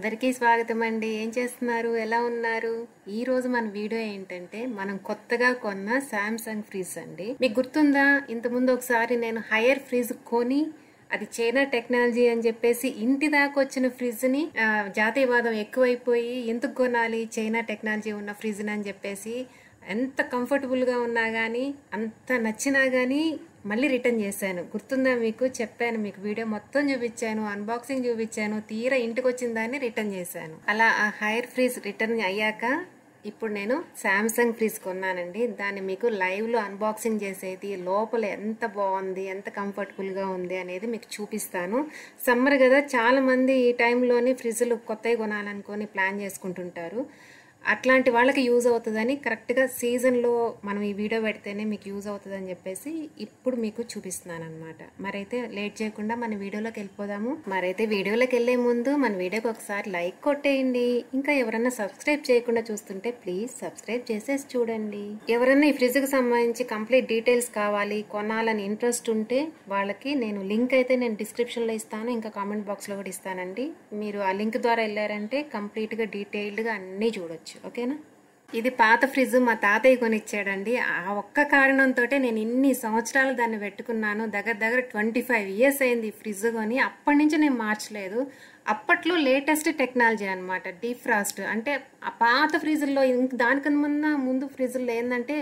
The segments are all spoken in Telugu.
అందరికీ స్వాగతం అండి. ఏం చేస్తున్నారు? ఎలా ఉన్నారు? ఈ రోజు మన వీడియో ఏంటంటే మనం కొత్తగా కొన్న సామ్సంగ్ ఫ్రిడ్జ్ అండి. మీకు గుర్తుందా? ఇంతకుముందు ఒకసారి నేను హైయర్ ఫ్రిడ్జ్ కొని అది చైనా టెక్నాలజీ అని చెప్పేసి ఇంటి దాకా వచ్చిన ఫ్రిడ్జ్ ని జాతీయవాదం ఎక్కువైపోయి ఎందుకు కొనాలి చైనా టెక్నాలజీ ఉన్న ఫ్రిడ్జ్ అని చెప్పేసి ఎంత కంఫర్టబుల్ గా ఉన్నా గానీ అంత నచ్చినా గానీ మళ్ళీ రిటర్న్ చేశాను. గుర్తుందా మీకు? చెప్పాను, మీకు వీడియో మొత్తం చూపించాను, అన్బాక్సింగ్ చూపించాను. తీరా ఇంటికి వచ్చిన దాన్ని రిటర్న్ చేశాను. అలా ఆ హైర్ ఫ్రిడ్జ్ రిటర్న్ అయ్యాక ఇప్పుడు నేను సామ్సంగ్ ఫ్రిడ్జ్ కొన్నానండి. దాన్ని మీకు లైవ్ లో అన్బాక్సింగ్ చేసేది, లోపల ఎంత బాగుంది, ఎంత కంఫర్టబుల్ గా ఉంది అనేది మీకు చూపిస్తాను. సమ్మర్ కదా, చాలా మంది ఈ టైంలోనే ఫ్రిడ్జ్లు కొత్తవి కొనాలనుకొని ప్లాన్ చేసుకుంటుంటారు. అట్లాంటి వాళ్ళకి యూజ్ అవుతుందని కరెక్ట్గా సీజన్లో మనం ఈ వీడియో పెడితేనే మీకు యూజ్ అవుతుందని చెప్పేసి ఇప్పుడు మీకు చూపిస్తున్నాను అనమాట. మరైతే లేట్ చేయకుండా మన వీడియోలోకి వెళ్ళిపోదాము. మరైతే వీడియోలోకి వెళ్లే ముందు మన వీడియోకి ఒకసారి లైక్ కొట్టేయండి. ఇంకా ఎవరైనా సబ్స్క్రైబ్ చేయకుండా చూస్తుంటే ప్లీజ్ సబ్స్క్రైబ్ చేసేసి చూడండి. ఎవరైనా ఈ ఫ్రిడ్జ్కి సంబంధించి కంప్లీట్ డీటెయిల్స్ కావాలి, కొనాలని ఇంట్రెస్ట్ ఉంటే వాళ్ళకి నేను లింక్ అయితే నేను డిస్క్రిప్షన్లో ఇస్తాను, ఇంకా కామెంట్ బాక్స్లో కూడా ఇస్తానండి. మీరు ఆ లింక్ ద్వారా వెళ్ళారంటే కంప్లీట్గా డీటెయిల్డ్గా అన్నీ చూడొచ్చు. ఓకేనా? ఇది పాత ఫ్రిడ్జ్ మా తాతయ్య కొనిచ్చాడండి. ఆ ఒక్క కారణంతో నేను ఇన్ని సంవత్సరాలు దాన్ని పెట్టుకున్నాను. దగ్గర 25 years అయింది ఈ ఫ్రిడ్జ్ కొని. అప్పటి నుంచి నేను మార్చలేదు. అప్పట్లో లేటెస్ట్ టెక్నాలజీ అనమాట డీఫ్రాస్ట్. అంటే ఆ పాత ఫ్రిడ్జ్లో దానికన్నా ముందు ఫ్రిడ్జ్లో ఏంటంటే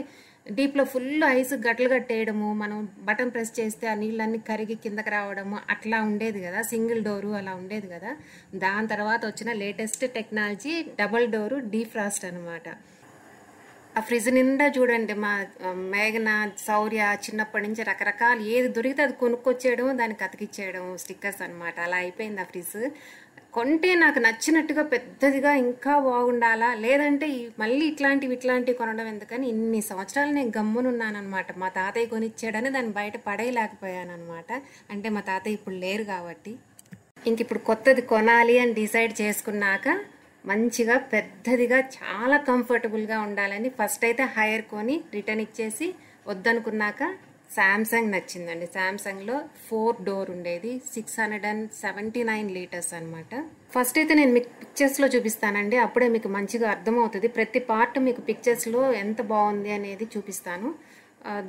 డీప్లో ఫుల్ ఐస్ గట్లు కట్టేయడము, మనం బటన్ ప్రెస్ చేస్తే ఆ నీళ్ళన్నీ కరిగి కిందకి రావడము అట్లా ఉండేది కదా, సింగిల్ డోరు అలా ఉండేది కదా. దాని తర్వాత వచ్చిన latest technology double door defrost అనమాట. ఆ ఫ్రిడ్జ్ నిండా చూడండి మా మేఘన, శౌర్య చిన్నప్పటి నుంచి రకరకాలు ఏది దొరికితే అది కొనుక్కొచ్చేయడం, దానికి అతికిచ్చేయడం స్టిక్కర్స్ అనమాట. అలా అయిపోయింది ఆ ఫ్రిడ్జ్. కొంటే నాకు నచ్చినట్టుగా పెద్దదిగా ఇంకా బాగుండాలా, లేదంటే మళ్ళీ ఇట్లాంటివి కొనడం ఎందుకని ఇన్ని సంవత్సరాలు నేను గమ్మునున్నాను అనమాట. మా తాతయ్య కొనిచ్చాడని దాన్ని బయట పడేయలేకపోయాను అనమాట. అంటే మా తాతయ్య ఇప్పుడు లేరు కాబట్టి. ఇంక ఇప్పుడు కొత్తది కొనాలి అని డిసైడ్ చేసుకున్నాక మంచిగా పెద్దదిగా చాలా కంఫర్టబుల్గా ఉండాలని ఫస్ట్ అయితే హైర్ కొని రిటర్న్ ఇచ్చేసి వద్దనుకున్నాక సామ్సంగ్ నచ్చిందండి. సామ్సంగ్లో 4 door ఉండేది, 679 liters అనమాట. ఫస్ట్ అయితే నేను మీకు పిక్చర్స్లో చూపిస్తానండి, అప్పుడే మీకు మంచిగా అర్థమవుతుంది. ప్రతి పార్ట్ మీకు పిక్చర్స్లో ఎంత బాగుంది అనేది చూపిస్తాను.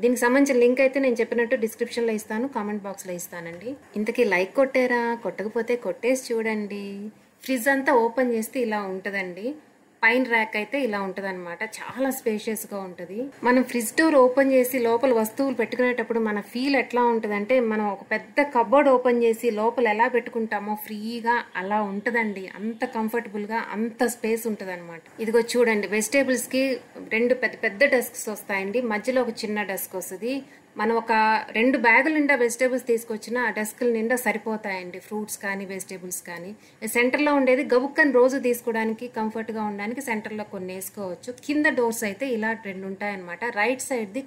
దీనికి సంబంధించిన లింక్ అయితే నేను చెప్పినట్టు డిస్క్రిప్షన్లో ఇస్తాను, కామెంట్ బాక్స్లో ఇస్తానండి. ఇంతకీ లైక్ కొట్టారా? కొట్టకపోతే కొట్టేసి చూడండి. ఫ్రిడ్జ్ అంతా ఓపెన్ చేస్తే ఇలా ఉంటుందండి. పైన ర్యాక్ అయితే ఇలా ఉంటది అనమాట. చాలా స్పేషియస్ గా ఉంటది. మనం ఫ్రిడ్జ్ డోర్ ఓపెన్ చేసి లోపల వస్తువులు పెట్టుకునేటప్పుడు మన ఫీల్ ఎట్లా ఉంటది అంటే, మనం ఒక పెద్ద కబోర్డ్ ఓపెన్ చేసి లోపల ఎలా పెట్టుకుంటామో ఫ్రీగా అలా ఉంటదండి. అంత కంఫర్టబుల్ గా అంత స్పేస్ ఉంటది అనమాట. ఇదిగో చూడండి, వెజిటేబుల్స్ కి 2 పెద్ద డెస్క్స్ వస్తాయండి, మధ్యలో ఒక చిన్న డెస్క్ వస్తుంది. మనం ఒక 2 బ్యాగుల నిండా వెజిటేబుల్స్ తీసుకొచ్చినా ఆ డెస్క్ల నిండా సరిపోతాయండి, ఫ్రూట్స్ కానీ వెజిటేబుల్స్ కానీ. సెంటర్లో ఉండేది గబుక్కని రోజు తీసుకోవడానికి కంఫర్ట్గా ఉండడానికి సెంటర్లో కొన్ని వేసుకోవచ్చు. కింద డోర్స్ అయితే ఇలా 2 ఉంటాయన్నమాట. రైట్ సైడ్ది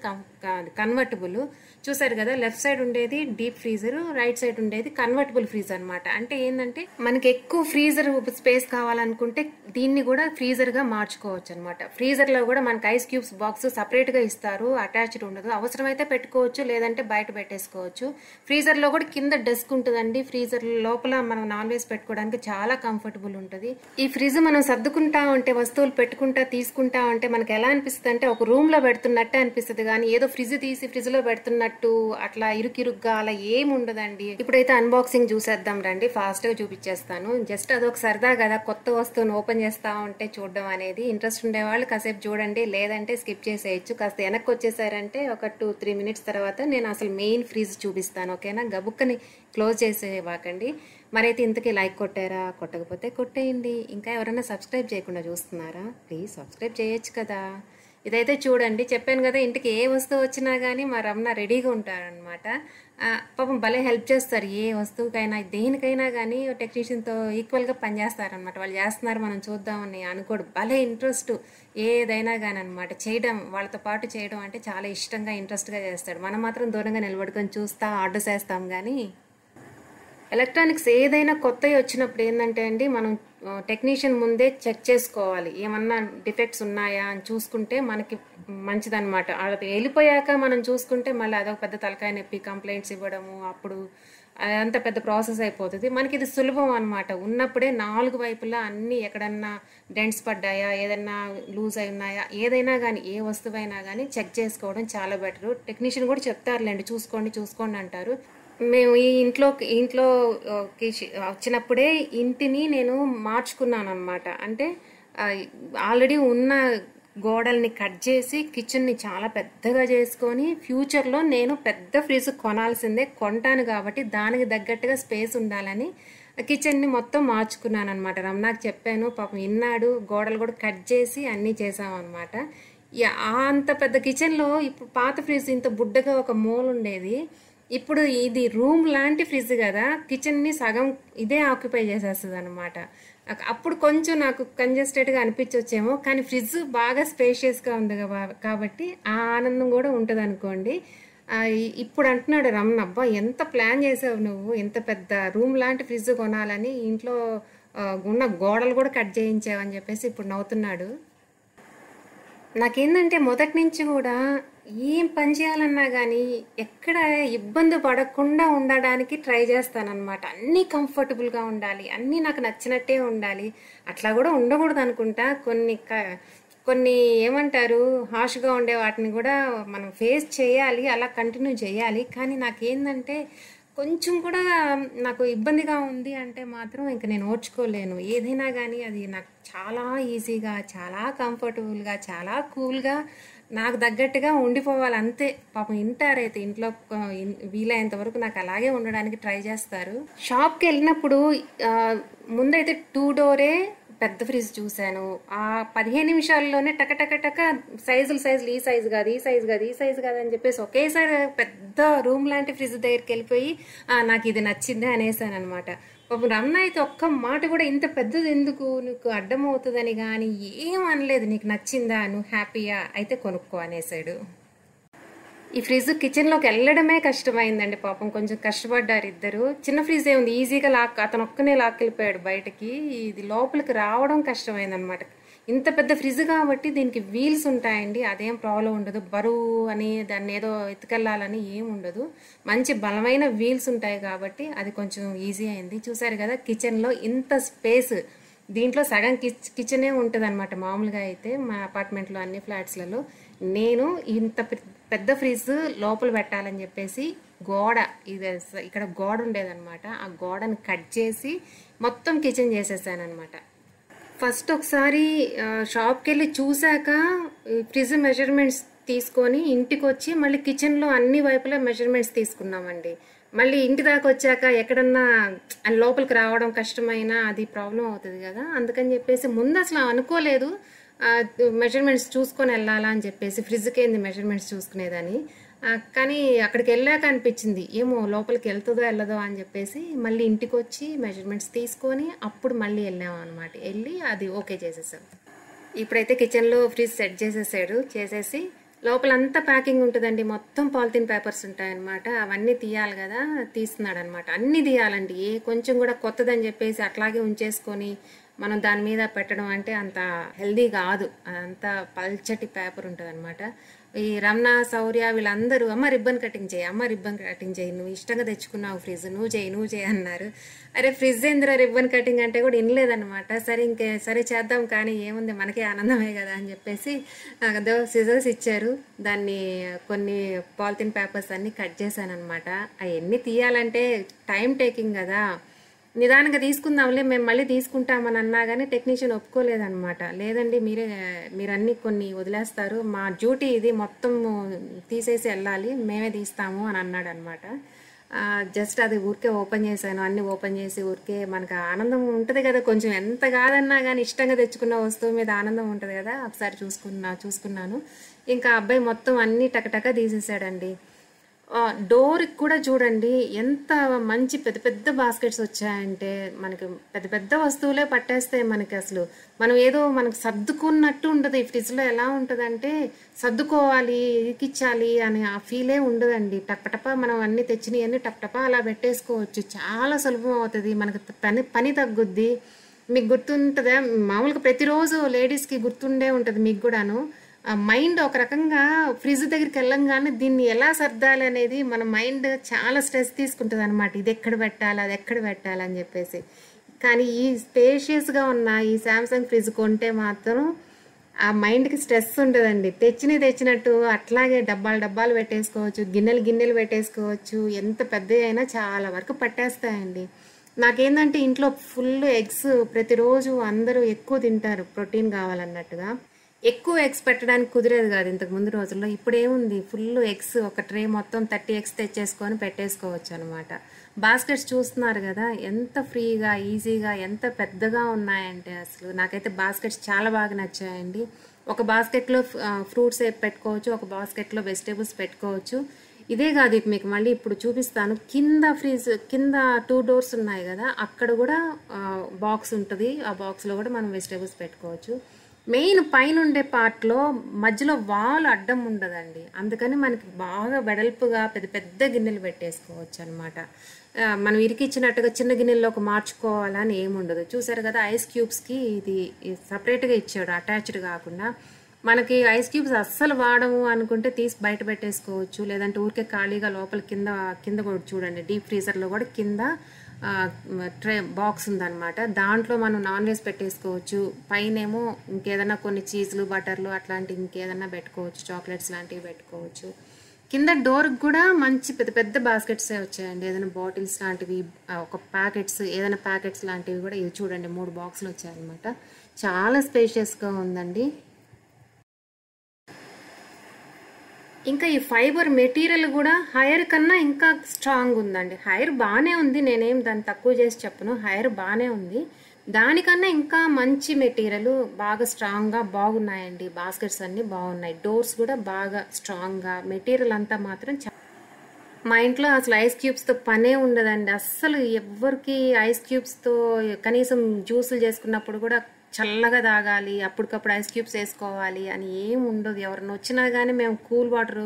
కన్వర్టబుల్ చూసారు కదా, లెఫ్ట్ సైడ్ ఉండేది డీప్ ఫ్రీజర్, రైట్ సైడ్ ఉండేది కన్వర్టబుల్ ఫ్రీజర్ అనమాట. అంటే ఏంటంటే మనకి ఎక్కువ ఫ్రీజర్ స్పేస్ కావాలనుకుంటే దీన్ని కూడా ఫ్రీజర్ గా మార్చుకోవచ్చు అనమాట. ఫ్రీజర్ లో కూడా మనకి ఐస్ క్యూబ్స్ బాక్స్ సపరేట్ గా ఇస్తారు, అటాచ్డ్ ఉండదు. అవసరమైతే పెట్టుకోవచ్చు, లేదంటే బయట పెట్టేసుకోవచ్చు. ఫ్రీజర్ లో కూడా కింద డెస్క్ ఉంటుందండి. ఫ్రీజర్ లోపల మనం నాన్ వెజ్ పెట్టుకోవడానికి చాలా కంఫర్టబుల్ ఉంటుంది. ఈ ఫ్రిడ్జ్ మనం సర్దుకుంటా ఉంటే, వస్తువులు పెట్టుకుంటా తీసుకుంటా ఉంటే మనకి ఎలా అనిపిస్తుంది అంటే ఒక రూమ్ లో పెడుతున్నట్టే అనిపిస్తుంది, కానీ ఏదో ఫ్రిడ్జ్ తీసి ఫ్రిడ్జ్ లో పెడుతున్నట్టు అట్లా ఇరుకిరుగ్గా అలా ఏమి ఉండదండి. ఇప్పుడైతే అన్బాక్సింగ్ చూసేద్దాం రండి, ఫాస్ట్ గా చూపించేస్తాను. జస్ట్ అదొక సరదా కదా, కొత్త వస్తువును ఓపెన్ చేస్తా ఉంటే చూడడం అనేది. ఇంట్రెస్ట్ ఉండే వాళ్ళు కాసేపు చూడండి, లేదంటే స్కిప్ చేసేయచ్చు. కాస్త వెనక్కి వచ్చేసారంటే ఒక 2-3 minutes తర్వాత నేను అసలు మెయిన్ ఫ్రిడ్జ్ చూపిస్తాను. ఓకేనా? గబుక్కని క్లోజ్ చేసేవాకండి. మరైతే ఇంతకీ లైక్ కొట్టారా? కొట్టకపోతే కొట్టేయండి. ఇంకా ఎవరైనా సబ్స్క్రైబ్ చేయకుండా చూస్తున్నారా? ప్లీజ్ సబ్స్క్రైబ్ చేయొచ్చు కదా. ఇదైతే చూడండి, చెప్పాను కదా, ఇంటికి ఏ వస్తువు వచ్చినా కానీ మా రమణ రెడీగా ఉంటారనమాట. పాపం భలే హెల్ప్ చేస్తారు, ఏ వస్తువుకైనా దేనికైనా కానీ టెక్నీషియన్తో ఈక్వల్గా పనిచేస్తారనమాట. వాళ్ళు చేస్తున్నారు మనం చూద్దామని అనుకోడు, భలే ఇంట్రెస్ట్ ఏదైనా కానీ అనమాట. చేయడం, వాళ్ళతో పాటు చేయడం అంటే చాలా ఇష్టంగా ఇంట్రెస్ట్గా చేస్తాడు. మనం మాత్రం దూరంగా నిలబడుకొని చూస్తా ఆర్డర్స్ వేస్తాం. కానీ ఎలక్ట్రానిక్స్ ఏదైనా కొత్తవి వచ్చినప్పుడు ఏంటంటే అండి, మనం టెక్నీషియన్ ముందే చెక్ చేసుకోవాలి, ఏమన్నా డిఫెక్ట్స్ ఉన్నాయా అని చూసుకుంటే మనకి మంచిదన్నమాట. వాళ్ళకి వెళ్ళిపోయాక మనం చూసుకుంటే మళ్ళీ అదొక పెద్ద తలకాయ నొప్పి, కంప్లైంట్స్ ఇవ్వడము, అప్పుడు అంత పెద్ద ప్రాసెస్ అయిపోతుంది. మనకి ఇది సులభం అనమాట. ఉన్నప్పుడే 4 వైపులా అన్నీ ఎక్కడన్నా డెంట్స్ పడ్డాయా, ఏదన్నా లూజ్ అయి ఉన్నాయా, ఏదైనా కానీ ఏ వస్తువైనా కానీ చెక్ చేసుకోవడం చాలా బెటరు. టెక్నీషియన్ కూడా చెప్తారులేండి, చూసుకోండి అంటారు. మేము ఈ ఇంట్లోకి వచ్చినప్పుడే ఇంటిని నేను మార్చుకున్నాను అనమాట. అంటే ఆల్రెడీ ఉన్న గోడల్ని కట్ చేసి కిచెన్ని చాలా పెద్దగా చేసుకొని ఫ్యూచర్లో నేను పెద్ద ఫ్రిడ్జ్ కొనాల్సిందే, కొంటాను కాబట్టి దానికి తగ్గట్టుగా స్పేస్ ఉండాలని కిచెన్ని మొత్తం మార్చుకున్నాను అనమాట. రమణాకి చెప్పాను, పాపం విన్నాడు. గోడలు కూడా కట్ చేసి అన్నీ చేసామన్నమాట. అంత పెద్ద కిచెన్లో ఇప్పుడు పాత ఫ్రిడ్జ్ ఇంత బుడ్డగా ఒక మూల ఉండేది. ఇప్పుడు ఇది రూమ్ లాంటి ఫ్రిడ్జ్ కదా, కిచెన్ని సగం ఇదే ఆక్యుపై చేసేస్తుంది అనమాట. అప్పుడు కొంచెం నాకు కంజెస్టెడ్గా అనిపించవచ్చేమో, కానీ ఫ్రిడ్జ్ బాగా స్పేషియస్గా ఉంది కాబట్టి ఆ ఆనందం కూడా ఉంటుంది అనుకోండి. ఇప్పుడు అంటున్నాడు రమణ, అబ్బా ఎంత ప్లాన్ చేసావు నువ్వు, ఎంత పెద్ద రూమ్ లాంటి ఫ్రిడ్జ్ కొనాలని, ఇంట్లో ఉన్న గోడలు కూడా కట్ చేయించావని చెప్పేసి ఇప్పుడు నవ్వుతున్నాడు. నాకేంటంటే మొదటి నుంచి కూడా ఏం పని చేయాలన్నా కానీ ఎక్కడ ఇబ్బంది పడకుండా ఉండడానికి ట్రై చేస్తానన్నమాట. అన్నీ కంఫర్టబుల్గా ఉండాలి, అన్నీ నాకు నచ్చినట్టే ఉండాలి. అట్లా కూడా ఉండకూడదు అనుకుంటా. కొన్ని ఏమంటారు హార్ష్గా ఉండే వాటిని కూడా మనం ఫేస్ చేయాలి, అలా కంటిన్యూ చేయాలి. కానీ నాకేందంటే కొంచెం కూడా నాకు ఇబ్బందిగా ఉంది అంటే మాత్రం ఇంక నేను ఓర్చుకోలేను. ఏదైనా కానీ అది నాకు చాలా ఈజీగా, చాలా కంఫర్టబుల్గా, చాలా కూల్గా నాకు తగ్గట్టుగా ఉండిపోవాలి అంతే. పాపం వింటారైతే ఇంట్లో వీలైనంత వరకు నాకు అలాగే ఉండడానికి ట్రై చేస్తారు. షాప్కి వెళ్ళినప్పుడు ముందైతే 2 డోరే పెద్ద ఫ్రిడ్జ్ చూశాను. ఆ 15 నిమిషాల్లోనే టక సైజులు ఈ సైజు కాదు, ఈ సైజు కాదు అని చెప్పేసి ఒకేసారి పెద్ద రూమ్ లాంటి ఫ్రిడ్జ్ దగ్గరికి వెళ్ళిపోయి నాకు ఇది నచ్చిందే అనేసాను అనమాట. పాపం రమణ అయితే ఒక్క మాట కూడా ఇంత పెద్దది ఎందుకు, నీకు అడ్డం అవుతుందని కానీ ఏం అనలేదు. నీకు నచ్చిందా, నువ్వు హ్యాపీయా, అయితే కొనుక్కో అనేసాడు. ఈ ఫ్రిడ్జ్ కిచెన్లోకి వెళ్ళడమే కష్టమైందండి. పాపం కొంచెం కష్టపడ్డారు ఇద్దరు. చిన్న ఫ్రిడ్జ్ ఏముంది, ఈజీగా అతను ఒక్కనే లాక్కెళ్ళిపోయాడు బయటకి. ఇది లోపలికి రావడం కష్టమైందనమాట. ఇంత పెద్ద ఫ్రిడ్జ్ కాబట్టి దీనికి వీల్స్ ఉంటాయండి, అదేం ప్రాబ్లం ఉండదు. బరువు అని దాన్ని ఏదో ఎత్తుకెళ్ళాలని ఏం ఉండదు. మంచి బలమైన వీల్స్ ఉంటాయి కాబట్టి అది కొంచెం ఈజీ అయింది. చూసారు కదా కిచెన్లో ఇంత స్పేస్, దీంట్లో సగం కిచెనే ఉంటుంది అనమాట. మామూలుగా అయితే మా అపార్ట్మెంట్లో అన్ని ఫ్లాట్స్లలో నేను ఇంత పెద్ద ఫ్రిడ్జ్ లోపల పెట్టాలని చెప్పేసి ఇక్కడ గోడ ఉండేదన్నమాట. ఆ గోడను కట్ చేసి మొత్తం కిచెన్ చేసేసాను అనమాట. ఫస్ట్ ఒకసారి షాప్కి వెళ్ళి చూశాక ఫ్రిడ్జ్ మెజర్మెంట్స్ తీసుకొని ఇంటికి వచ్చి మళ్ళీ కిచెన్లో అన్ని వైపులా మెజర్మెంట్స్ తీసుకున్నామండి. మళ్ళీ ఇంటి దాకా వచ్చాక ఎక్కడన్నా లోపలికి రావడం కష్టమైనా అది ప్రాబ్లం అవుతుంది కదా, అందుకని చెప్పేసి ముందు అసలు అనుకోలేదు మెజర్మెంట్స్ చూసుకొని వెళ్ళాలా అని చెప్పేసి. ఫ్రిడ్జ్కి ఏంది మెజర్మెంట్స్ చూసుకునేదని, కానీ అక్కడికి వెళ్ళాక అనిపించింది ఏమో లోపలికి వెళ్తుందో వెళ్ళదో అని చెప్పేసి మళ్ళీ ఇంటికి వచ్చి మెజర్మెంట్స్ తీసుకొని అప్పుడు మళ్ళీ వెళ్ళాము అనమాట. వెళ్ళి అది ఓకే చేసేసాం. ఇప్పుడైతే కిచెన్లో ఫ్రిడ్జ్ సెట్ చేసేసి లోపలంతా ప్యాకింగ్ ఉంటుందండి. మొత్తం పాలిథిన్ పేపర్స్ ఉంటాయన్నమాట. అవన్నీ తీయాలి కదా, తీస్తున్నాడు అనమాట. అన్నీ తీయాలండి, ఏ కొంచెం కూడా కొత్తదని చెప్పేసి అట్లాగే ఉంచేసుకొని మనం దాని మీద పెట్టడం అంటే అంత హెల్దీ కాదు. అదంతా పల్చటి పేపర్ ఉంటుంది అనమాట. ఈ రమణ, శౌర్య వీళ్ళందరూ అమ్మ రిబ్బన్ కటింగ్ చేయి, నువ్వు ఇష్టంగా తెచ్చుకున్నావు ఫ్రిడ్జ్, నువ్వు చేయి అన్నారు. అరే ఫ్రిడ్జ్ ఏందిరా రిబ్బన్ కటింగ్ అంటే కూడా వినలేదన్నమాట. సరే చేద్దాం కానీ ఏముంది మనకే ఆనందమే కదా అని చెప్పేసి సిజర్స్ ఇచ్చారు. దాన్ని కొన్ని పాలిథిన్ పేపర్స్ అన్ని కట్ చేశాను అనమాట. అవన్నీ తీయాలంటే టైం టేకింగ్ కదా, నిదానంగా తీసుకుందాంలే, మేము మళ్ళీ తీసుకుంటామని అన్నా కానీ టెక్నీషియన్ ఒప్పుకోలేదన్నమాట. లేదండి మీరు అన్ని కొన్ని వదిలేస్తారు, మా డ్యూటీ ఇది, మొత్తం తీసేసి వెళ్ళాలి, మేమే తీస్తాము అని అన్నాడు అనమాట. జస్ట్ అది ఊరికే ఓపెన్ చేశాను. అన్ని ఓపెన్ చేసి ఊరికే మనకు ఆనందం ఉంటుంది కదా, కొంచెం ఎంత కాదన్నా కానీ ఇష్టంగా తెచ్చుకున్న వస్తువు మీద ఆనందం ఉంటుంది కదా, ఒకసారి చూసుకున్నాను. ఇంకా అబ్బాయి మొత్తం అన్ని టకటక తీసేసాడండి. డోర్కి కూడా చూడండి ఎంత మంచి పెద్ద పెద్ద బాస్కెట్స్ వచ్చాయంటే, మనకి పెద్ద పెద్ద వస్తువులే పట్టేస్తాయి మనకి. అసలు మనం ఏదో మనకు సర్దుకున్నట్టు ఉండదు. ఈ ఫ్రిడ్జ్లో ఎలా ఉంటుందంటే సర్దుకోవాలి, ఇరికిచ్చాలి అని ఆ ఫీలే ఉండదండి. టపటప మనం అన్ని తెచ్చినవి అన్ని టపటప అలా పెట్టేసుకోవచ్చు. చాలా సులభం అవుతుంది మనకు, పని తగ్గుద్ది. మీకు గుర్తుంటుందా, మామూలుగా ప్రతిరోజు లేడీస్కి గుర్తుండే ఉంటుంది మీకు కూడాను, మైండ్ ఒక రకంగా ఫ్రిడ్జ్ దగ్గరికి వెళ్ళంగానే దీన్ని ఎలా సర్దాలి అనేది మన మైండ్ చాలా స్ట్రెస్ తీసుకుంటుంది అనమాట. ఇది ఎక్కడ పెట్టాలి, అది ఎక్కడ పెట్టాలి అని చెప్పేసి. కానీ ఈ స్పేషియస్గా ఉన్న ఈ శాంసంగ్ ఫ్రిడ్జ్ కొంటే మాత్రం ఆ మైండ్కి స్ట్రెస్ ఉండదండి. తెచ్చినట్టు అట్లాగే డబ్బాలు డబ్బాలు పెట్టేసుకోవచ్చు, గిన్నెలు గిన్నెలు పెట్టేసుకోవచ్చు. ఎంత పెద్దవి అయినా చాలా వరకు పట్టేస్తాయండి. నాకేంటంటే ఇంట్లో ఫుల్ ఎగ్స్ ప్రతిరోజు అందరూ ఎక్కువ తింటారు ప్రోటీన్ కావాలన్నట్టుగా. ఎక్కువ ఎగ్స్ పెట్టడానికి కుదిరేది కాదు ఇంతకు ముందు రోజుల్లో. ఇప్పుడు ఏముంది, ఫుల్ ఎగ్స్ ఒక ట్రే మొత్తం 30 ఎగ్స్ తెచ్చేసుకొని పెట్టేసుకోవచ్చు అనమాట. బాస్కెట్స్ చూస్తున్నారు కదా ఎంత ఫ్రీగా ఈజీగా ఎంత పెద్దగా ఉన్నాయంటే అసలు నాకైతే బాస్కెట్స్ చాలా బాగా నచ్చాయండి. ఒక బాస్కెట్లో ఫ్రూట్స్ పెట్టుకోవచ్చు, ఒక బాస్కెట్లో వెజిటేబుల్స్ పెట్టుకోవచ్చు. ఇదే కాదు, మీకు మళ్ళీ ఇప్పుడు చూపిస్తాను. కింద ఫ్రీజ్ కింద 2 డోర్స్ ఉన్నాయి కదా, అక్కడ కూడా బాక్స్ ఉంటుంది. ఆ బాక్స్లో కూడా మనం వెజిటేబుల్స్ పెట్టుకోవచ్చు. మెయిన్ పైన ఉండే పార్ట్లో మధ్యలో వాల్ అడ్డం ఉండదండి, అందుకని మనకి బాగా వెడల్పుగా పెద్ద పెద్ద గిన్నెలు పెట్టేసుకోవచ్చు అనమాట. మనం ఇరికిచ్చినట్టుగా చిన్న గిన్నెల్లోకి మార్చుకోవాలని ఏముండదు. చూసారు కదా, ఐస్ క్యూబ్స్కి ఇది సపరేట్గా ఇచ్చాడు, అటాచ్డ్ కాకుండా. మనకి ఐస్ క్యూబ్స్ అస్సలు వాడము అనుకుంటే తీసి బయట పెట్టేసుకోవచ్చు, లేదంటే ఊరికే ఖాళీగా లోపల కింద కూడా చూడండి, డీప్ ఫ్రీజర్లో కూడా కింద ట్రే బాక్స్ ఉందన్నమాట. దాంట్లో మనం నాన్ వెజ్ పెట్టేసుకోవచ్చు. పైనేమో ఇంకేదన్నా కొన్ని చీజ్లు బటర్లు అట్లాంటివి ఇంకేదన్నా పెట్టుకోవచ్చు, చాక్లెట్స్ లాంటివి పెట్టుకోవచ్చు. కింద డోర్కి కూడా మంచి పెద్ద పెద్ద బాస్కెట్సే వచ్చాయండి. ఏదైనా బాటిల్స్ లాంటివి, ఒక ప్యాకెట్స్, ఏదైనా ప్యాకెట్స్ లాంటివి కూడా ఇది చూడండి 3 బాక్సులు వచ్చాయన్నమాట. చాలా స్పేషియస్గా ఉందండి. ఇంకా ఈ ఫైబర్ మెటీరియల్ కూడా హైర్ కన్నా ఇంకా స్ట్రాంగ్ ఉందండి. హైర్ బాగానే ఉంది, నేనేం దాన్ని తక్కువ చేసి చెప్పను, హైర్ బాగానే ఉంది. దానికన్నా ఇంకా మంచి మెటీరియల్, బాగా స్ట్రాంగ్గా బాగున్నాయండి. బాస్కెట్స్ అన్నీ బాగున్నాయి, డోర్స్ కూడా బాగా స్ట్రాంగ్గా, మెటీరియల్ అంతా మాత్రం మా ఇంట్లో అసలు ఐస్ క్యూబ్స్తో పనే ఉండదండి. అస్సలు ఎవ్వరికి ఐస్ క్యూబ్స్తో కనీసం జ్యూసులు చేసుకున్నప్పుడు కూడా చల్లగా తాగాలి, అప్పటికప్పుడు ఐస్ క్యూబ్స్ వేసుకోవాలి అని ఏం ఉండదు. ఎవరిని వచ్చినా కానీ మేము కూల్ వాటర్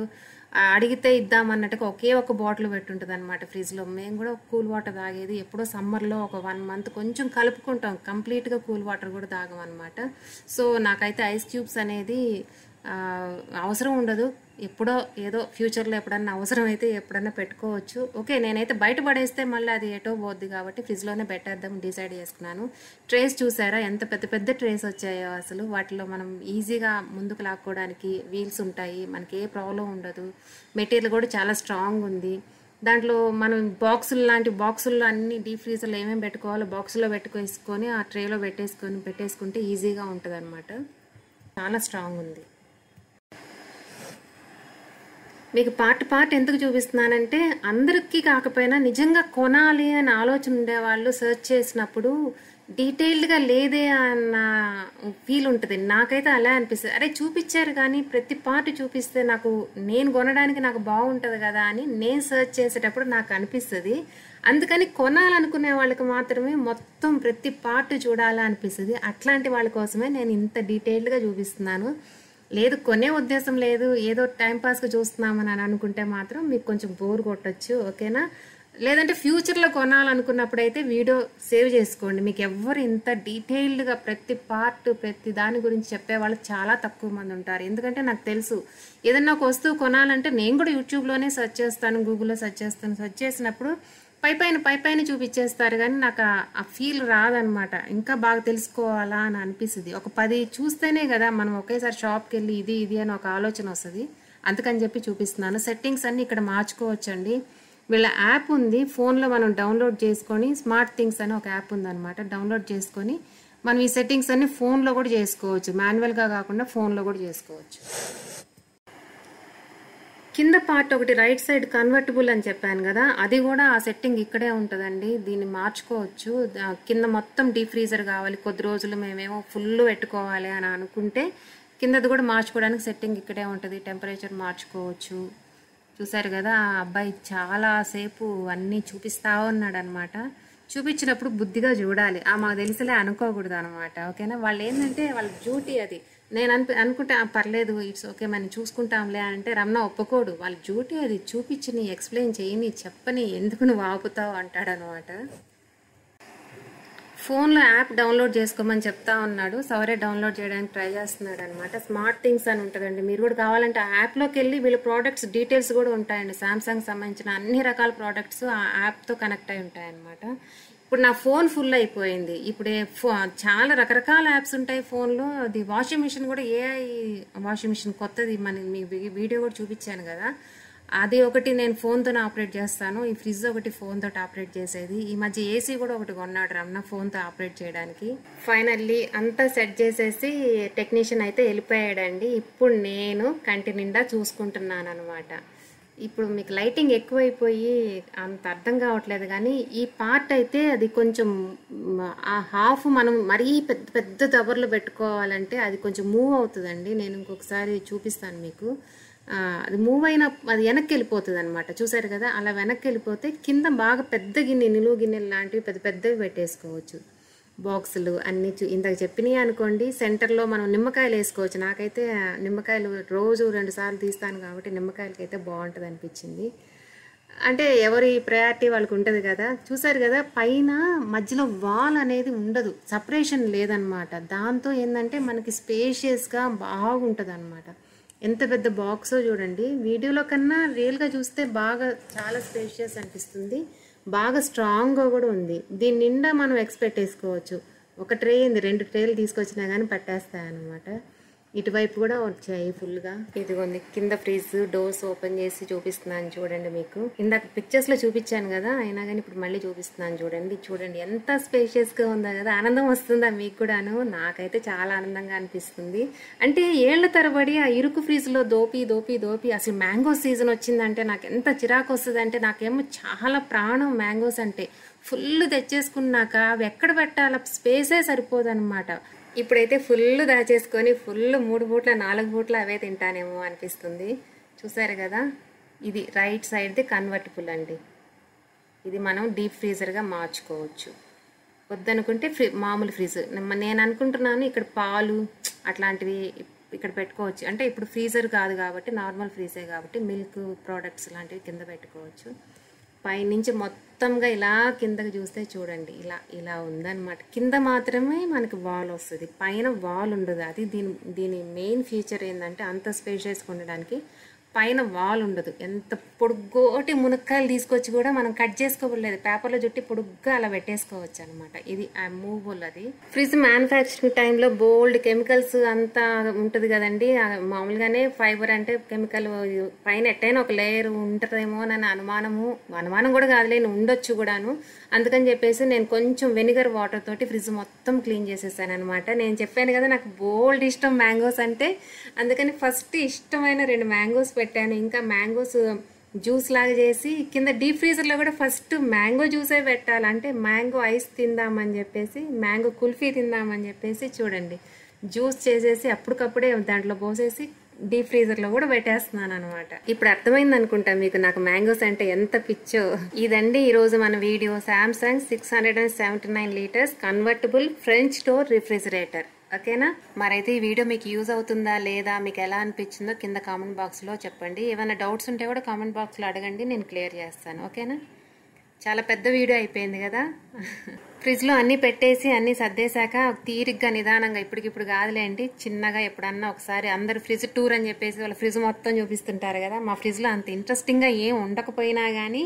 అడిగితే ఇద్దామన్నట్టుగా ఒకే ఒక బాటిల్ పెట్టుంటుంది అనమాట ఫ్రిడ్జ్లో. మేము కూడా కూల్ వాటర్ తాగేది ఎప్పుడో సమ్మర్లో ఒక 1 మంత్ కొంచెం కలుపుకుంటాం, కంప్లీట్గా కూల్ వాటర్ కూడా తాగమన్నమాట. సో నాకైతే ఐస్ క్యూబ్స్ అనేది అవసరం ఉండదు. ఎప్పుడో ఏదో ఫ్యూచర్లో ఎప్పుడన్నా అవసరం అయితే ఎప్పుడన్నా పెట్టుకోవచ్చు. ఓకే, నేనైతే బయట పడేస్తే మళ్ళీ అది ఎటో పోద్ది కాబట్టి ఫ్రిడ్జ్లోనే పెట్టేద్దాం డిసైడ్ చేసుకున్నాను. ట్రేస్ చూసారా ఎంత పెద్ద పెద్ద ట్రేస్ వచ్చాయో అసలు. వాటిలో మనం ఈజీగా ముందుకు లాక్కోవడానికి వీల్స్ ఉంటాయి, మనకి ఏ ప్రాబ్లం ఉండదు. మెటీరియల్ కూడా చాలా స్ట్రాంగ్ ఉంది. దాంట్లో మనం బాక్సులు లాంటి బాక్సుల్లో అన్ని డీప్ ఫ్రీజర్లో ఏమేమి పెట్టుకోవాలో బాక్సులో పెట్టుకేసుకొని ఆ ట్రేలో పెట్టేసుకుంటే ఈజీగా ఉంటుంది అనమాట. చాలా స్ట్రాంగ్ ఉంది. మీకు పార్ట్ ఎందుకు చూపిస్తున్నానంటే, అందరికీ కాకపోయినా నిజంగా కొనాలి అని ఆలోచన ఉండేవాళ్ళు సెర్చ్ చేసినప్పుడు డీటెయిల్డ్గా లేదే అన్న ఫీల్ ఉంటుంది. నాకైతే అలా అనిపిస్తుంది. అరే చూపించారు కానీ ప్రతి పార్ట్ చూపిస్తే నేను కొనడానికి నాకు బాగుంటుంది కదా అని నేను సెర్చ్ చేసేటప్పుడు నాకు అనిపిస్తుంది. అందుకని కొనాలనుకునే వాళ్ళకి మాత్రమే మొత్తం ప్రతి పార్ట్ చూడాలా అనిపిస్తుంది. అట్లాంటి వాళ్ళ కోసమే నేను ఇంత డీటెయిల్డ్గా చూపిస్తున్నాను. లేదు కొనే ఉద్దేశం లేదు, ఏదో టైంపాస్గా చూస్తున్నామని అనుకుంటే మాత్రం మీకు కొంచెం బోర్ కొట్టచ్చు, ఓకేనా. లేదంటే ఫ్యూచర్లో కొనాలనుకున్నప్పుడు అయితే వీడియో సేవ్ చేసుకోండి. మీకు ఎవ్వరు ఇంత డీటెయిల్డ్గా ప్రతి పార్ట్ ప్రతి దాని గురించి చెప్పేవాళ్ళు చాలా తక్కువ మంది ఉంటారు. ఎందుకంటే నాకు తెలుసు, ఏదన్నా ఒక వస్తువు కొనాలంటే నేను కూడా యూట్యూబ్లోనే సెర్చ్ చేస్తాను, గూగుల్లో సెర్చ్ చేసినప్పుడు పైపైన చూపించేస్తారు కానీ నాకు ఆ ఫీల్ రాదనమాట. ఇంకా బాగా తెలుసుకోవాలా అని అనిపిస్తుంది. ఒక 10 చూస్తేనే కదా మనం ఒకేసారి షాప్కి వెళ్ళి ఇది అని ఒక ఆలోచన వస్తుంది. అందుకని చెప్పి చూపిస్తున్నాను. సెట్టింగ్స్ అన్నీ ఇక్కడ మార్చుకోవచ్చండి. వీళ్ళ యాప్ ఉంది, ఫోన్లో మనం డౌన్లోడ్ చేసుకొని, స్మార్ట్ థింగ్స్ అని ఒక యాప్ ఉందన్నమాట, డౌన్లోడ్ చేసుకొని మనం ఈ సెట్టింగ్స్ అన్ని ఫోన్లో కూడా చేసుకోవచ్చు. మాన్యువల్గా కాకుండా ఫోన్లో కూడా చేసుకోవచ్చు. కింద పార్ట్ ఒకటి రైట్ సైడ్ కన్వర్టబుల్ అని చెప్పాను కదా, అది కూడా ఆ సెట్టింగ్ ఇక్కడే ఉంటుందండి. దీన్ని మార్చుకోవచ్చు. కింద మొత్తం డీప్ ఫ్రీజర్ కావాలి, కొద్ది రోజులు మేమేమో ఫుల్ పెట్టుకోవాలి అని అనుకుంటే కిందది కూడా మార్చుకోవడానికి సెట్టింగ్ ఇక్కడే ఉంటుంది. టెంపరేచర్ మార్చుకోవచ్చు. చూసారు కదా, ఆ అబ్బాయి చాలాసేపు అన్నీ చూపిస్తా ఉన్నాడు అనమాట. చూపించినప్పుడు బుద్ధిగా చూడాలి, మాకు తెలిసిలే అనుకోకూడదు అనమాట, ఓకేనా. వాళ్ళు ఏంటంటే వాళ్ళ డ్యూటీ అది. నేను అనుకుంటే పర్లేదు ఇట్స్ ఓకే మనం చూసుకుంటాంలే అంటే రమణ ఒప్పుకోడు. వాళ్ళ డ్యూటీ అది, చూపించి ఎక్స్ప్లెయిన్ చేయని చెప్పని ఎందుకు నువ్వు ఆపుతావు అంటాడనమాట. ఫోన్లో యాప్ డౌన్లోడ్ చేసుకోమని చెప్తా ఉన్నాడు. సౌర్య డౌన్లోడ్ చేయడానికి ట్రై చేస్తున్నాడు అనమాట. స్మార్ట్ థింగ్స్ అని ఉంటుందండి. మీరు కూడా కావాలంటే ఆ యాప్లోకి వెళ్ళి వీళ్ళ ప్రోడక్ట్స్ డీటెయిల్స్ కూడా ఉంటాయండి. సామ్సంగ్ సంబంధించిన అన్ని రకాల ప్రోడక్ట్స్ ఆ యాప్తో కనెక్ట్ అయి ఉంటాయన్నమాట. ఇప్పుడు నా ఫోన్ ఫుల్ అయిపోయింది. ఇప్పుడు చాలా రకరకాల యాప్స్ ఉంటాయి ఫోన్లో. అది వాషింగ్ మిషన్ కూడా ఏఐ వాషింగ్ మిషన్ కొత్తది మీ వీడియో కూడా చూపించాను కదా, అది ఒకటి నేను ఫోన్తో ఆపరేట్ చేస్తాను. ఈ ఫ్రిడ్జ్ ఒకటి ఫోన్తో ఆపరేట్ చేసేది. ఈ మధ్య ఏసీ కూడా ఒకటి కొన్నాడు రమణ ఫోన్తో ఆపరేట్ చేయడానికి. ఫైనల్లీ అంతా సెట్ చేసేసి టెక్నీషియన్ అయితే వెళ్ళిపోయాడండి. ఇప్పుడు నేను కంటి నిండా చూసుకుంటున్నాను అనమాట. ఇప్పుడు మీకు లైటింగ్ ఎక్కువైపోయి అంత అర్థం కావట్లేదు, కానీ ఈ పార్ట్ అయితే అది కొంచెం ఆ హాఫ్ మనం మరీ పెద్ద పెద్ద దబర్లు పెట్టుకోవాలంటే అది కొంచెం మూవ్ అవుతుందండి. నేను ఇంకొకసారి చూపిస్తాను మీకు. అది మూవ్ అయిన అది వెనక్కి వెళ్ళిపోతుంది అనమాట. చూసారు కదా, అలా వెనక్కి వెళ్ళిపోతే కింద బాగా పెద్ద గిన్నె, నిలువు గిన్నెలు లాంటివి పెద్ద పెద్దవి పెట్టేసుకోవచ్చు. బాక్సులు అన్నీ ఇందాక చెప్పినాయి అనుకోండి. సెంటర్లో మనం నిమ్మకాయలు వేసుకోవచ్చు. నాకైతే నిమ్మకాయలు రోజు 2 సార్లు తీస్తాను కాబట్టి నిమ్మకాయలకైతే బాగుంటుంది అనిపించింది. అంటే ఎవరి ప్రయారిటీ వాళ్ళకి ఉంటుంది కదా. చూసారు కదా, పైన మధ్యలో వాల్ అనేది ఉండదు, సపరేషన్ లేదనమాట. దాంతో ఏంటంటే మనకి స్పేషియస్గా బాగుంటుంది అనమాట. ఎంత పెద్ద బాక్సో చూడండి. వీడియోలో కన్నా రియల్గా చూస్తే బాగా చాలా స్పేషియస్ అనిపిస్తుంది. బాగా స్ట్రాంగ్గా కూడా ఉంది. దీని నిండా మనం పెట్టేసుకోవచ్చు. ఒక ట్రే ఏంది 2 ట్రేలు తీసుకొచ్చినా కానీ పట్టేస్తాయన్నమాట. ఇటువైపు కూడా వచ్చాయి ఫుల్గా. ఇదిగోండి కింద ఫ్రిడ్జ్ డోర్స్ ఓపెన్ చేసి చూపిస్తున్నాను చూడండి. మీకు ఇందాక పిక్చర్స్లో చూపించాను కదా, అయినా కానీ ఇప్పుడు మళ్ళీ చూపిస్తున్నాను చూడండి. చూడండి ఎంత స్పేషియస్గా ఉందా కదా. ఆనందం వస్తుందా మీకు కూడాను? నాకైతే చాలా ఆనందంగా అనిపిస్తుంది. అంటే ఏళ్ల తరబడి ఆ ఇరుకు ఫ్రిడ్జ్లో దోపి దోపి దోపి అసలు మ్యాంగో సీజన్ వచ్చిందంటే నాకు ఎంత చిరాకు వస్తుంది అంటే, నాకేమో చాలా ప్రాణం మ్యాంగోస్ అంటే. ఫుల్ తెచ్చేసుకున్నాక అవి ఎక్కడ పెట్టాల స్పేసే సరిపోదన్నమాట. ఇప్పుడైతే ఫుల్ దాచేసుకొని ఫుల్ 3 పూట్ల 4 పూట్ల అవే తింటానేమో అనిపిస్తుంది. చూసారు కదా, ఇది రైట్ సైడ్ది కన్వర్టబుల్ అండి. ఇది మనం డీప్ ఫ్రీజర్గా మార్చుకోవచ్చు. వద్దనుకుంటే మామూలు ఫ్రిడ్జ్. నేను అనుకుంటున్నాను ఇక్కడ పాలు అట్లాంటివి ఇక్కడ పెట్టుకోవచ్చు. అంటే ఇప్పుడు ఫ్రీజర్ కాదు కాబట్టి నార్మల్ ఫ్రీజే కాబట్టి మిల్క్ ప్రోడక్ట్స్ లాంటివి కింద పెట్టుకోవచ్చు. పైనుంచి మొత్తంగా ఇలా కిందకి చూస్తే చూడండి, ఇలా ఇలా ఉందన్నమాట. కింద మాత్రమే మనకి వాల్ వస్తుంది, పైన వాల్ ఉండదు. అది దీని మెయిన్ ఫీచర్ ఏంటంటే అంత స్పేషియస్గా ఉండడానికి పైన వాల్ ఉండదు. ఎంత పొడుగోటి మునక్కాయలు తీసుకొచ్చి కూడా మనం కట్ చేసుకోలేదు, పేపర్లో చుట్టి పొడుగ్గా అలా పెట్టేసుకోవచ్చు అనమాట. ఇది మూవబుల్. అది ఫ్రిడ్జ్ మ్యానుఫ్యాక్చరింగ్ టైంలో బోల్డ్ కెమికల్స్ అంతా ఉంటుంది కదండి. మామూలుగానే ఫైబర్ అంటే కెమికల్ పైన ఎట్టైనా ఒక లేయర్ ఉంటుందేమో అని అనుమానం కూడా కాదులే, ఉండొచ్చు కూడాను. అందుకని చెప్పేసి నేను కొంచెం వెనిగర్ వాటర్ తోటి ఫ్రిడ్జ్ మొత్తం క్లీన్ చేసేసాను అనమాట. నేను చెప్పాను కదా నాకు బోల్డ్ ఇష్టం మ్యాంగోస్ అంటే, అందుకని ఫస్ట్ ఇష్టమైన 2 మ్యాంగోస్ పెట్టాను. ఇంకా మ్యాంగోస్ జ్యూస్ లాగా చేసి కింద డీప్ ఫ్రీజర్లో కూడా ఫస్ట్ మ్యాంగో జ్యూసే పెట్టాలి. అంటే మ్యాంగో ఐస్ తిందామని చెప్పేసి, మ్యాంగో కుల్ఫీ తిందామని చెప్పేసి చూడండి జ్యూస్ చేసేసి అప్పటికప్పుడే దాంట్లో పోసేసి డీప్ ఫ్రీజర్లో కూడా పెట్టేస్తున్నాను అనమాట. ఇప్పుడు అర్థమైంది అనుకుంటా మీకు నాకు మ్యాంగోస్ అంటే ఎంత పిచ్చో. ఇదండి ఈరోజు మన video. Samsung 679 litres convertible French door refrigerator. ఓకేనా? మరైతే ఈ వీడియో మీకు యూజ్ అవుతుందా లేదా, మీకు ఎలా అనిపించిందో కింద కామెంట్ బాక్స్లో చెప్పండి. ఏమైనా డౌట్స్ ఉంటే కూడా కామెంట్ బాక్స్లో అడగండి, నేను క్లియర్ చేస్తాను. ఓకేనా? చాలా పెద్ద వీడియో అయిపోయింది కదా. ఫ్రిడ్జ్లో అన్నీ పెట్టేసి అన్నీ సర్దేశాక తీరిగ్గా నిదానంగా, ఇప్పటికిప్పుడు కాదులేండి, చిన్నగా ఎప్పుడన్నా ఒకసారి అందరు ఫ్రిడ్జ్ టూర్ అని చెప్పేసి వాళ్ళ ఫ్రిడ్జ్ మొత్తం చూపిస్తుంటారు కదా. మా ఫ్రిడ్జ్లో అంత ఇంట్రెస్టింగ్గా ఏం ఉండకపోయినా కానీ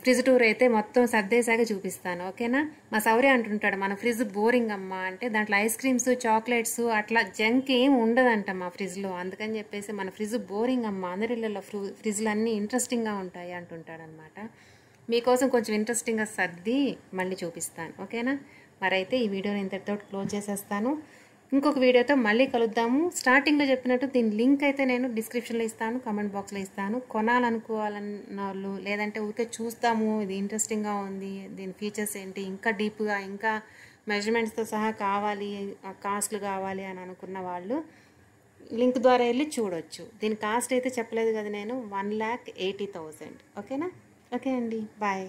ఫ్రిడ్జ్ టూర్ అయితే మొత్తం సర్దేశాక చూపిస్తాను. ఓకేనా? మా సౌర్య అంటుంటాడు మన ఫ్రిడ్జ్ బోరింగ్ అమ్మా అంటే, దాంట్లో ఐస్ క్రీమ్స్ చాక్లెట్స్ అట్లా జంక్ ఏం ఉండదంట మా ఫ్రిడ్జ్లో. అందుకని చెప్పేసి మన ఫ్రిడ్జ్ బోరింగ్ అమ్మా, అందరిళ్ళలో ఫ్రిడ్జ్లు అన్నీ ఇంట్రెస్టింగ్గా ఉంటాయి అంటుంటాడు అనమాట. మీకోసం కొంచెం ఇంట్రెస్టింగ్గా సర్ది మళ్ళీ చూపిస్తాను. ఓకేనా? మరైతే ఈ వీడియోని ఇంతటితో క్లోజ్ చేసేస్తాను. ఇంకొక వీడియోతో మళ్ళీ కలుద్దాము. స్టార్టింగ్లో చెప్పినట్టు దీని లింక్ అయితే నేను డిస్క్రిప్షన్లో ఇస్తాను, కామెంట్ బాక్స్లో ఇస్తాను. కొనాలనుకోవాలన్న వాళ్ళు, లేదంటే ఊరికే చూస్తాము ఇది ఇంట్రెస్టింగ్గా ఉంది, దీని ఫీచర్స్ ఏంటి, ఇంకా డీప్గా ఇంకా మెజర్మెంట్స్తో సహా కావాలి, కాస్ట్లు కావాలి అని అనుకున్న వాళ్ళు లింక్ ద్వారా వెళ్ళి చూడొచ్చు. దీని కాస్ట్ అయితే చెప్పలేదు కదా నేను, 1,80,000. ఓకేనా? ఓకే అండి, బాయ్.